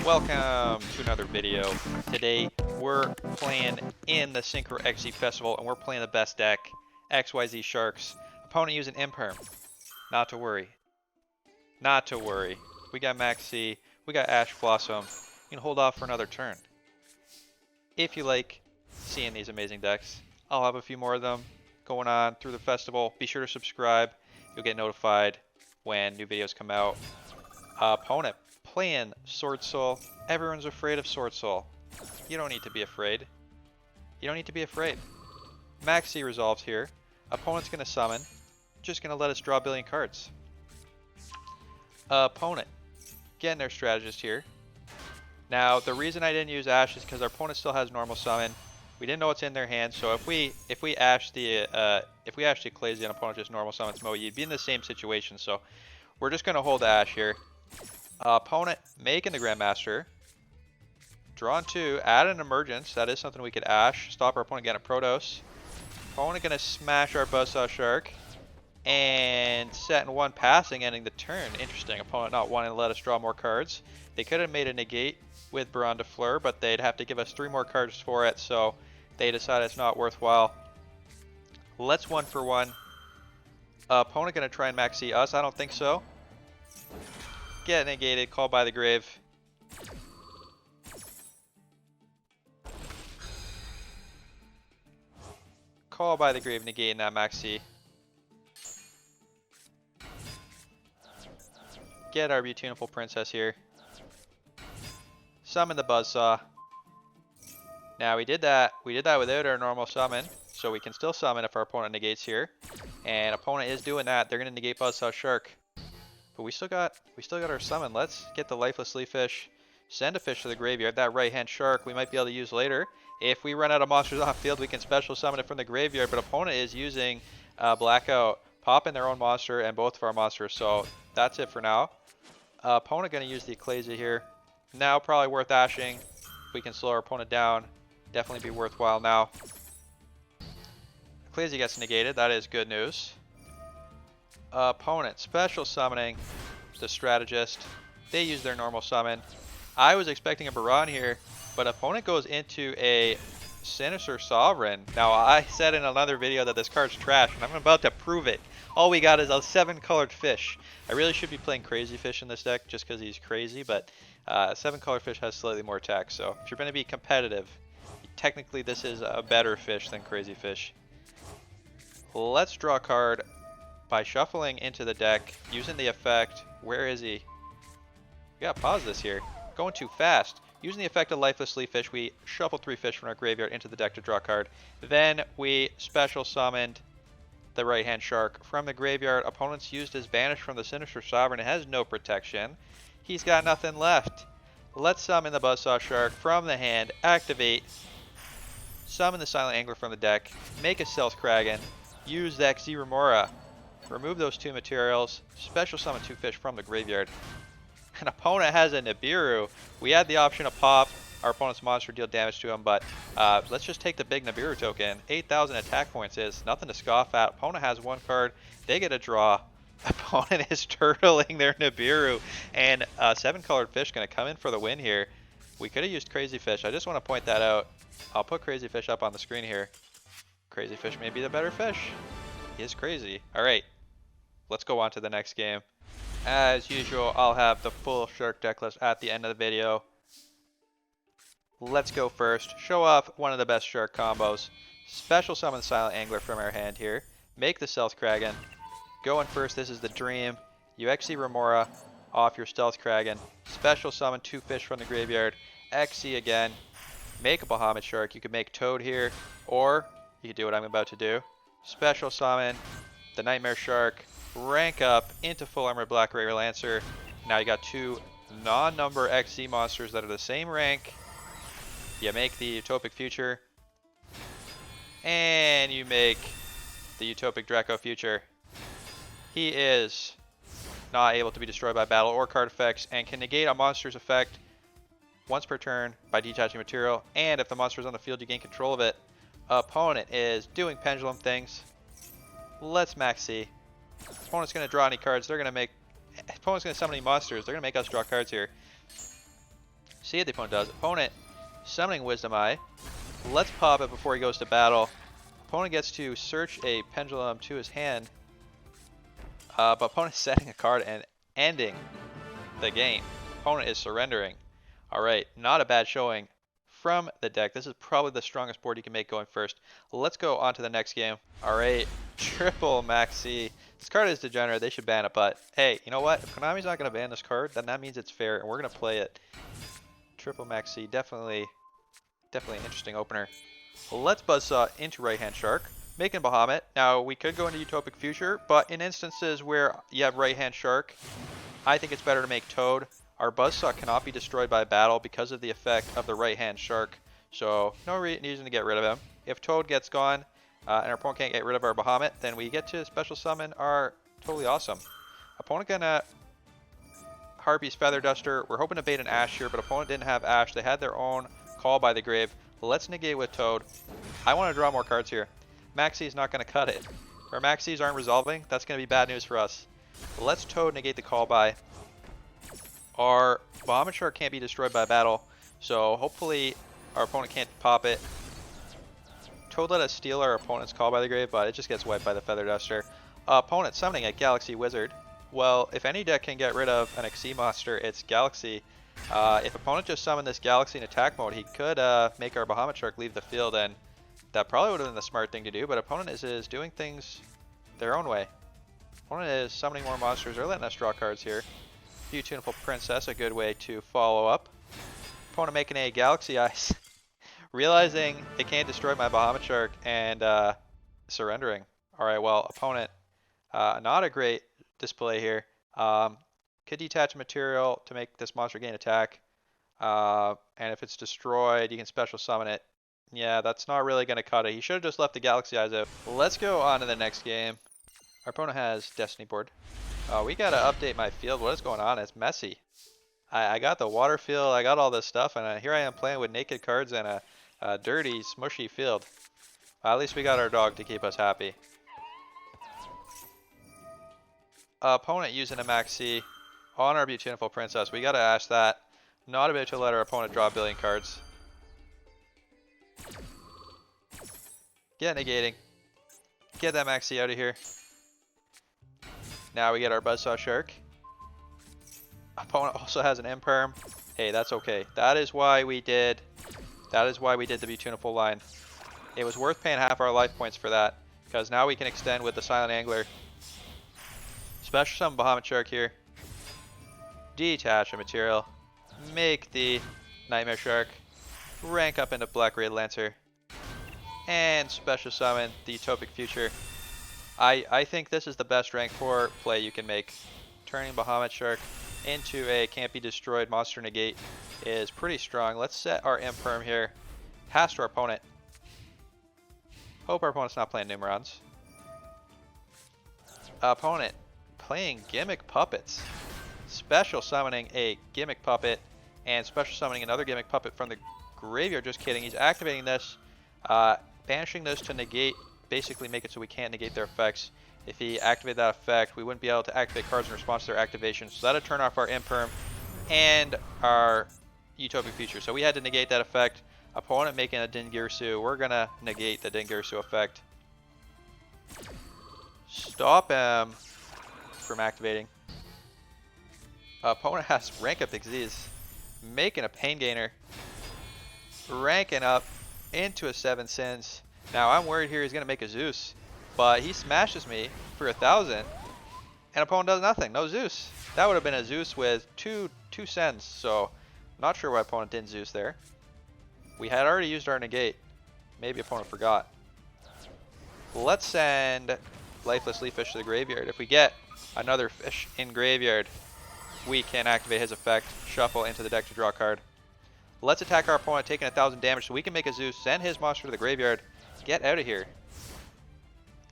Welcome to another video. Today we're playing in the Synchro XZ Festival and we're playing the best deck, XYZ Sharks. Opponent using Imperm. Not to worry. Not to worry. We got Maxi, we got Ash Blossom. You can hold off for another turn. If you like seeing these amazing decks, I'll have a few more of them going on through the festival. Be sure to subscribe. You'll get notified when new videos come out. Opponent playing Swordsoul. Everyone's afraid of Swordsoul. You don't need to be afraid. You don't need to be afraid. Maxi resolves here. Opponent's going to summon. Just going to let us draw a billion cards. Opponent getting their strategist here. Now the reason I didn't use Ash is because our opponent still has normal summon. We didn't know what's in their hand, so if we Ash the Ecclesia and opponent just normal summons Mo, you'd be in the same situation. So we're just going to hold Ash here. Opponent making the Grandmaster. Drawn 2, add an emergence. That is something we could Ash. Stop our opponent getting a Protos. Opponent going to smash our Buzzsaw Shark. And set in 1 passing, ending the turn. Interesting. Opponent not wanting to let us draw more cards. They could have made a negate with Baron de Fleur, but they'd have to give us 3 more cards for it, so they decided it's not worthwhile. Let's 1 for 1. Opponent going to try and maxi us. I don't think so. Get negated, called by the grave. Call by the grave, negating that maxi. Get our beautiful princess here. Summon the Buzzsaw. Now we did that without our normal summon, so we can still summon if our opponent negates here. And opponent is doing that. They're gonna negate Buzzsaw Shark. But we still got our summon. Let's get the Lifeless Leaf Fish. Send a fish to the graveyard. That right hand shark we might be able to use later. If we run out of monsters on field, we can special summon it from the graveyard. But opponent is using Blackout, popping their own monster and both of our monsters. So that's it for now. Opponent going to use the Ecclesia here. Now probably worth ashing. We can slow our opponent down. Definitely be worthwhile now. Ecclesia gets negated. That is good news. Opponent special summoning the strategist. They use their normal summon. I was expecting a Baron here, but opponent goes into a Sinister Sovereign. Now I said in another video that this card's trash, and I'm about to prove it. All we got is a 7-colored fish. I really should be playing Crazy Fish in this deck just because he's crazy, but 7-colored fish has slightly more attack. So if you're going to be competitive, technically this is a better fish than Crazy Fish. Let's draw a card by shuffling into the deck, using the effect. Where is he? We gotta pause this here. Going too fast. Using the effect of Lifeless Leaf Fish, we shuffle 3 fish from our graveyard into the deck to draw a card. Then we special summoned the right hand shark from the graveyard. Opponent's used his banish from the Sinister Sovereign. It has no protection. He's got nothing left. Let's summon the Buzzsaw Shark from the hand. Activate. Summon the Silent Angler from the deck. Make a Stealth Kraken. Use the XZ Remora. Remove those 2 materials. Special summon 2 fish from the graveyard. An opponent has a Nibiru. We had the option to pop our opponent's monster, deal damage to him, but let's just take the big Nibiru token. 8,000 attack points is nothing to scoff at. Opponent has 1 card. They get a draw. Opponent is turtling their Nibiru. And 7-colored fish going to come in for the win here. We could have used Crazy Fish. I just want to point that out. I'll put Crazy Fish up on the screen here. Crazy Fish may be the better fish. He is crazy. Alright. Let's go on to the next game. As usual, I'll have the full shark deck list at the end of the video. Let's go first. Show off one of the best shark combos. Special summon Silent Angler from our hand here. Make the Stealth Kraken. Going first, this is the Dream. You XZ Remora off your Stealth Kraken. Special summon 2 fish from the graveyard. XZ again. Make a Bahamut Shark. You could make Toad here, or you could do what I'm about to do. Special summon the Nightmare Shark. Rank up into full armor Black Ray Lancer. Now you got 2 non-number XZ monsters that are the same rank. You make the Utopic Future. And you make the Utopic Draco Future. He is not able to be destroyed by battle or card effects and can negate a monster's effect once per turn by detaching material. And if the monster is on the field, you gain control of it. Opponent is doing pendulum things. Let's maxi. Opponent's going to draw any cards. They're going to make... Opponent's going to summon any monsters. They're going to make us draw cards here. See what the opponent does. Opponent summoning Wisdom Eye. Let's pop it before he goes to battle. Opponent gets to search a pendulum to his hand. But opponent is setting a card and ending the game. Opponent is surrendering. Alright, not a bad showing from the deck. This is probably the strongest board you can make going first. Let's go on to the next game. Alright, triple Maxi. This card is degenerate. They should ban it, but hey, you know what? If Konami's not going to ban this card, then that means it's fair, and we're going to play it. Triple Maxi, definitely an interesting opener. Let's Buzzsaw into Right Hand Shark, making Bahamut. Now, we could go into Utopic Future, but in instances where you have Right Hand Shark, I think it's better to make Toad. Our Buzzsaw cannot be destroyed by battle because of the effect of the Right Hand Shark, so no reason to get rid of him. If Toad gets gone, and our opponent can't get rid of our Bahamut, then we get to special summon our Totally Awesome. Opponent gonna Harpy's Feather Duster. We're hoping to bait an Ash here, but opponent didn't have Ash. They had their own Call by the Grave. Let's negate with Toad. I want to draw more cards here. Maxi's not going to cut it. If our Maxis aren't resolving, that's going to be bad news for us. Let's Toad negate the Call by. Our Bahamut Shark can't be destroyed by battle, so hopefully our opponent can't pop it. Toad let us steal our opponent's Call by the Grave, but it just gets wiped by the Feather Duster. Opponent summoning a Galaxy Wizard. Well, if any deck can get rid of an XC monster, it's Galaxy. If opponent just summoned this Galaxy in attack mode, he could make our Bahamut Shark leave the field, and that probably would have been the smart thing to do, but opponent is doing things their own way. Opponent is summoning more monsters. They're letting us draw cards here. Beautiful Princess, a good way to follow up. Opponent making a Galaxy Ice. Realizing they can't destroy my Bahamut Shark and surrendering. Alright, well, opponent, not a great display here. Could detach material to make this monster gain attack. And if it's destroyed, you can special summon it. Yeah, that's not really going to cut it. He should have just left the Galaxy Eyes out. Let's go on to the next game. Our opponent has Destiny board. We got to update my field. What is going on? It's messy. I got the water field. I got all this stuff. And here I am playing with naked cards and a dirty, smushy field. At least we got our dog to keep us happy. Opponent using a Maxi on our Beautiful Princess. We gotta ash that. Not about to let our opponent draw a billion cards. Get negating. Get that Maxi out of here. Now we get our Buzzsaw Shark. Opponent also has an Imperm. Hey, that's okay. That is why we did the Beautiful line. It was worth paying half our life points for that, because now we can extend with the Silent Angler. Special summon Bahamut Shark here. Detach a material. Make the Nightmare Shark. Rank up into Black Red Lancer. And special summon the Utopic Future. I think this is the best rank 4 play you can make. Turning Bahamut Shark into a can't be destroyed monster negate is pretty strong. Let's set our Imperm here. Pass to our opponent. Hope our opponent's not playing Numerons. Opponent playing Gimmick Puppets. Special summoning a Gimmick Puppet and special summoning another Gimmick Puppet from the graveyard. Just kidding. He's activating this, banishing this to negate, basically make it so we can't negate their effects. If he activated that effect, we wouldn't be able to activate cards in response to their activation. So that'll turn off our Imperm and our Utopic Future. So we had to negate that effect. Opponent making a Dingirsu. We're going to negate the Dingirsu effect. Stop him from activating. Opponent has rank up Xyz. Making a Pain Gainer. Ranking up into a 7 Sins. Now I'm worried here he's going to make a Zeus. But he smashes me for 1,000. And opponent does nothing. No Zeus. That would have been a Zeus with two Sens. So not sure why opponent didn't Zeus there. We had already used our negate. Maybe opponent forgot. Let's send Lifeless Leaf Fish to the graveyard. If we get another fish in graveyard, we can activate his effect, shuffle into the deck to draw a card. Let's attack our opponent, taking 1,000 damage so we can make a Zeus, send his monster to the graveyard, get out of here.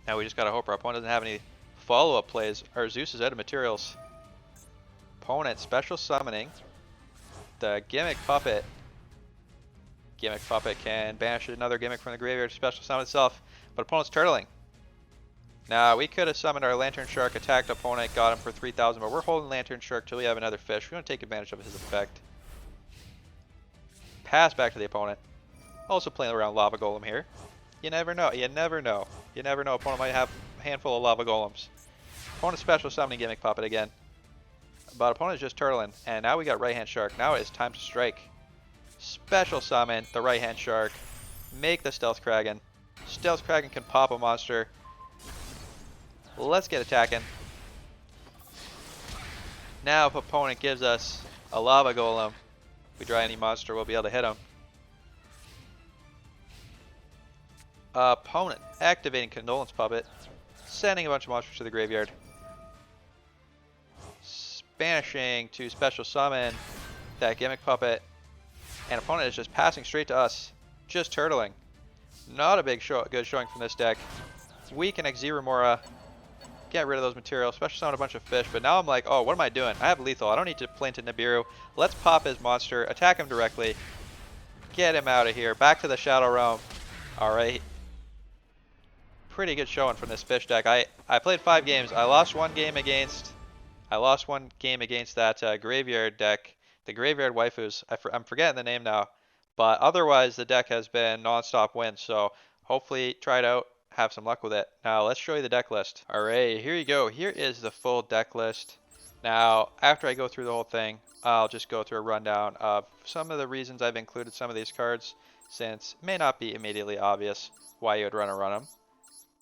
Now we just gotta hope our opponent doesn't have any follow-up plays. Our Zeus is out of materials. Opponent special summoning the Gimmick Puppet. Gimmick Puppet can banish another gimmick from the graveyard to special summon itself, but opponent's turtling. Now we could have summoned our Lantern Shark, attacked opponent, got him for 3,000, but we're holding Lantern Shark till we have another fish. We want to take advantage of his effect. pass back to the opponent. Also playing around Lava Golem here. You never know. You never know. You never know. Opponent might have a handful of Lava Golems. Opponent special summoning Gimmick Puppet again. But opponent is just turtling. And now we got Right Hand Shark. Now it is time to strike. Special summon the Right Hand Shark. Make the Stealth Kraken. Stealth Kraken can pop a monster. Let's get attacking. Now if opponent gives us a Lava Golem, if we draw any monster, we'll be able to hit him. Opponent activating Condolence Puppet, sending a bunch of monsters to the graveyard. Banishing to special summon that Gimmick Puppet. And opponent is just passing straight to us. Just turtling. Not a big good showing from this deck. Weaken XYZ Remora. Get rid of those materials. Special summon a bunch of fish. But now I'm like, oh, what am I doing? I have lethal. I don't need to play into Nibiru. Let's pop his monster. Attack him directly. Get him out of here. Back to the Shadow Realm. Alright. Pretty good showing from this fish deck. I played 5 games. I lost one game against that graveyard deck. The Graveyard Waifus. I'm forgetting the name now. But otherwise, the deck has been non-stop wins. So hopefully try it out. Have some luck with it. Now let's show you the deck list. Alright, here you go. Here is the full deck list. Now, after I go through the whole thing, I'll just go through a rundown of some of the reasons I've included some of these cards, since it may not be immediately obvious why you would run them.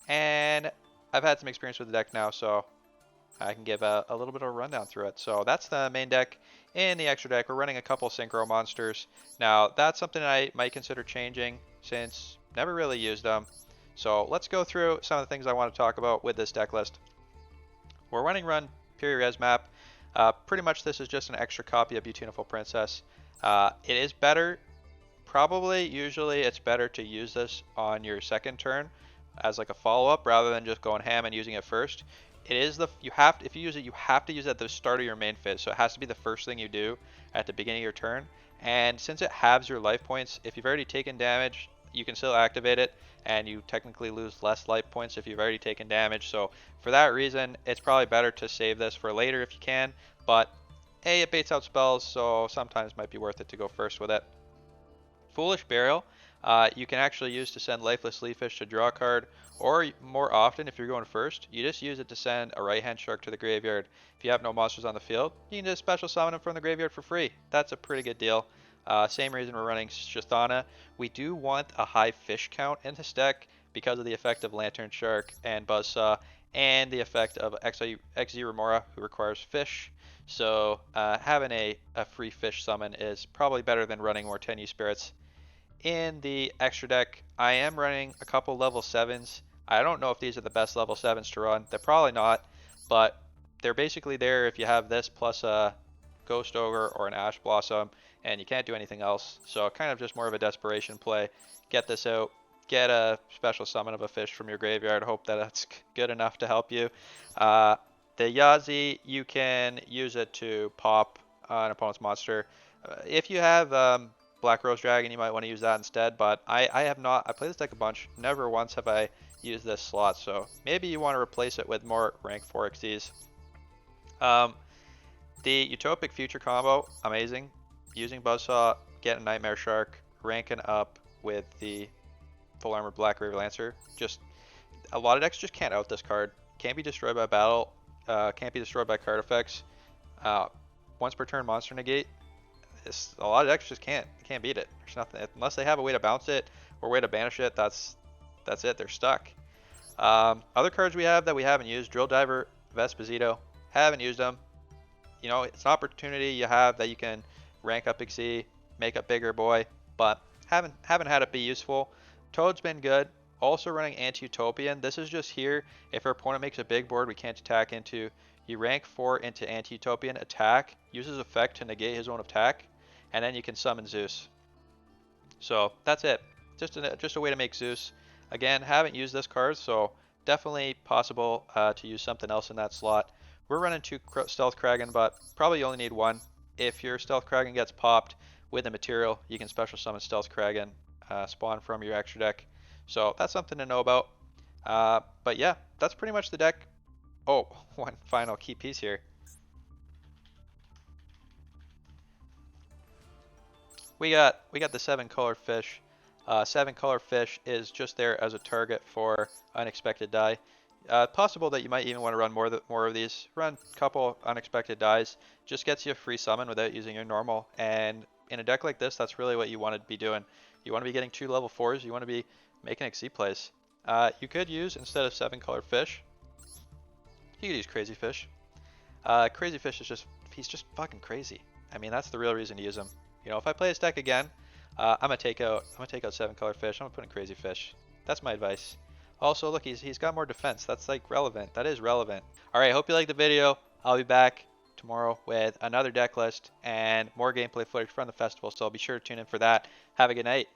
And I've had some experience with the deck now, so I can give a little bit of a rundown through it. So that's the main deck. In the extra deck, we're running a couple Synchro monsters. Now, that's something I might consider changing, since never really used them. So let's go through some of the things I want to talk about with this deck list. We're running Run Peri-Res map. Pretty much this is just an extra copy of Beautiful Princess. It is better, usually it's better to use this on your second turn as like a follow-up rather than just going ham and using it first. It is if you use it, you have to use it at the start of your main phase. So it has to be the first thing you do at the beginning of your turn. And since it halves your life points, if you've already taken damage, you can still activate it, and you technically lose less life points if you've already taken damage. So for that reason, it's probably better to save this for later if you can. But A, it baits out spells, so sometimes it might be worth it to go first with it. Foolish Burial, you can actually use to send Lifeless Leafish to draw a card, or more often, if you're going first, you just use it to send a Right Hand Shark to the graveyard. If you have no monsters on the field, you can just special summon them from the graveyard for free. That's a pretty good deal. Same reason we're running Shithana. We do want a high fish count in this deck because of the effect of Lantern Shark and Buzzsaw, and the effect of XYZ Remora, who requires fish. So having a free fish summon is probably better than running more Tenyu Spirits. In the extra deck, I am running a couple level 7s. I don't know if these are the best level 7s to run. They're probably not, but they're basically there if you have this plus a Ghost Ogre or an Ash Blossom, and you can't do anything else. So kind of just more of a desperation play. Get this out, get a special summon of a fish from your graveyard, hope that that's good enough to help you. The Yazi, you can use it to pop an opponent's monster. If you have Black Rose Dragon, you might want to use that instead, but I have not. I played this deck a bunch. Never once have I used this slot, so maybe you want to replace it with more rank 4 XDs. The Utopic Future combo, amazing. Using Buzzsaw, getting Nightmare Shark, ranking up with the Full Armor Black River Lancer. Just a lot of decks just can't out this card. Can't be destroyed by battle. Can't be destroyed by card effects. Once per turn monster negate. A lot of decks just can't beat it. There's nothing unless they have a way to bounce it or a way to banish it. That's it. They're stuck. Other cards we have that we haven't used: Drill Diver, Vesposito. Haven't used them. You know, it's an opportunity you have that you can rank up XC, make a bigger boy, but haven't had it be useful. Toad's been good. Also running Anti-Utopian. This is just here if our opponent makes a big board we can't attack into. You rank 4 into Anti-Utopian, attack, uses effect to negate his own attack, and then you can summon Zeus. So that's it. Just a way to make Zeus. Again, haven't used this card, so definitely possible to use something else in that slot. We're running 2 Stealth Kraken, but probably you only need 1. If your Stealth Kraken gets popped with a material, you can special summon Stealth Kraken, spawn from your extra deck. So that's something to know about. But yeah, that's pretty much the deck. Oh, one final key piece here. we got the 7-color fish. 7-color fish is just there as a target for unexpected die. Possible that you might even want to run more of these. Run a couple unexpected dies. Just gets you a free summon without using your normal. And in a deck like this, that's really what you want to be doing. You want to be getting 2 level 4s. You want to be making Exceed plays. You could use, instead of 7-color fish, you could use Crazy Fish. Crazy Fish is he's just fucking crazy. I mean, that's the real reason to use him. You know, if I play this deck again, I'm gonna take out 7-color fish. I'm gonna put in Crazy Fish. That's my advice. Also, look, he's got more defense. That's like relevant. That is relevant. All right, hope you liked the video. I'll be back tomorrow with another deck list and more gameplay footage from the festival. So be sure to tune in for that. Have a good night.